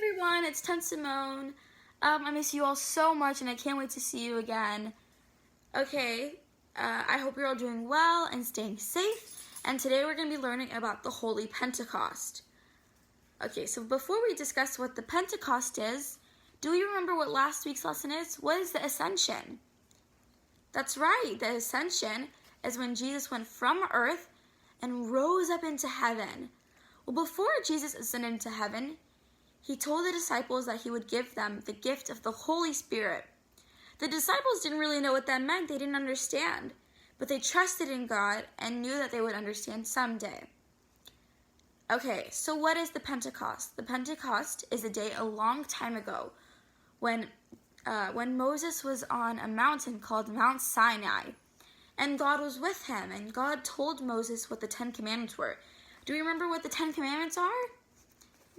everyone, it's Ten Simone. I miss you all so much and I can't wait to see you again. Okay, I hope you're all doing well and staying safe. And today we're going to be learning about the Holy Pentecost. Okay, so before we discuss what the Pentecost is, do you remember what last week's lesson is? What is the Ascension? That's right, the Ascension is when Jesus went from earth and rose up into heaven. Well, before Jesus ascended into heaven, he told the disciples that he would give them the gift of the Holy Spirit. The disciples didn't really know what that meant. They didn't understand. But they trusted in God and knew that they would understand someday. Okay, so what is the Pentecost? The Pentecost is a day a long time ago when Moses was on a mountain called Mount Sinai. And God was with him. And God told Moses what the 10 Commandments were. Do you remember what the 10 Commandments are?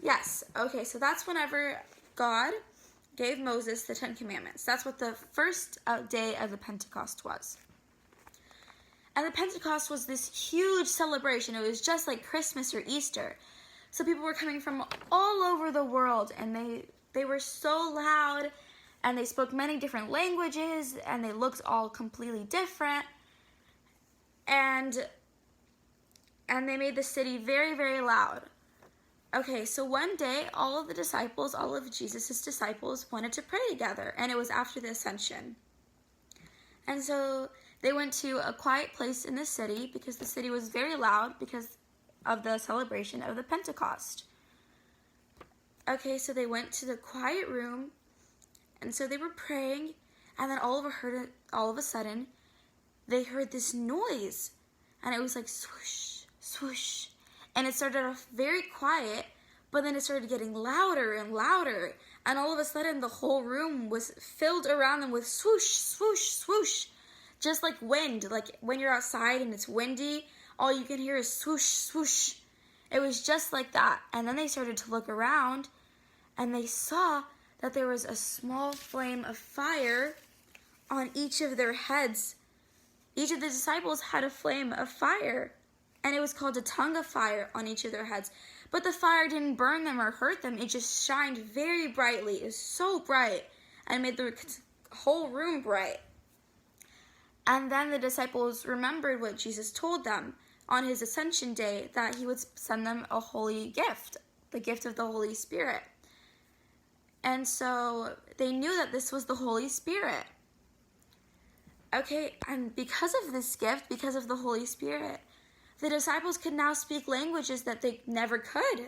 Yes. Okay, so that's whenever God gave Moses the 10 Commandments. That's what the first day of the Pentecost was. And the Pentecost was this huge celebration. It was just like Christmas or Easter. So people were coming from all over the world, and they were so loud, and they spoke many different languages, and they looked all completely different. And they made the city very, very loud. Okay, so one day, all of Jesus' disciples wanted to pray together, and it was after the Ascension. And so they went to a quiet place in the city because the city was very loud because of the celebration of the Pentecost. Okay, so they went to the quiet room, and so they were praying, and then all of a sudden, they heard this noise, and it was like swoosh, swoosh. And it started off very quiet, but then it started getting louder and louder. And all of a sudden, the whole room was filled around them with swoosh, swoosh, swoosh. Just like wind. Like when you're outside and it's windy, all you can hear is swoosh, swoosh. It was just like that. And then they started to look around, and they saw that there was a small flame of fire on each of their heads. Each of the disciples had a flame of fire. And it was called a tongue of fire on each of their heads. But the fire didn't burn them or hurt them. It just shined very brightly. It was so bright and made the whole room bright. And then the disciples remembered what Jesus told them on his Ascension Day, that he would send them a holy gift, the gift of the Holy Spirit. And so they knew that this was the Holy Spirit. Okay, and because of this gift, because of the Holy Spirit, the disciples could now speak languages that they never could.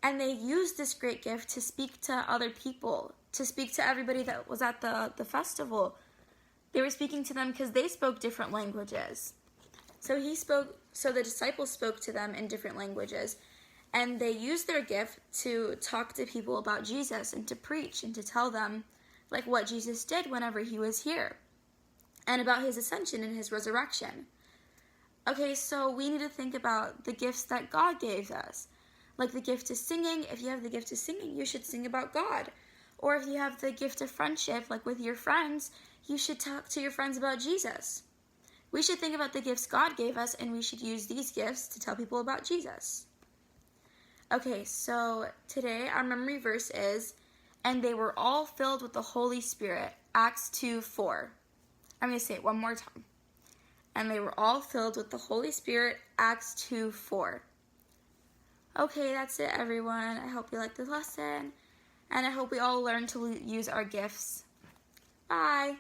And they used this great gift to speak to other people, to speak to everybody that was at the festival. They were speaking to them because they spoke different languages. So the disciples spoke to them in different languages. And they used their gift to talk to people about Jesus and to preach and to tell them like what Jesus did whenever he was here. And about his ascension and his resurrection. Okay, so we need to think about the gifts that God gave us. Like the gift of singing. If you have the gift of singing, you should sing about God. Or if you have the gift of friendship, like with your friends, you should talk to your friends about Jesus. We should think about the gifts God gave us, and we should use these gifts to tell people about Jesus. Okay, so today our memory verse is, and they were all filled with the Holy Spirit, Acts 2:4. I'm going to say it one more time. And they were all filled with the Holy Spirit, Acts 2:4. Okay, that's it, everyone. I hope you liked this lesson. And I hope we all learn to use our gifts. Bye.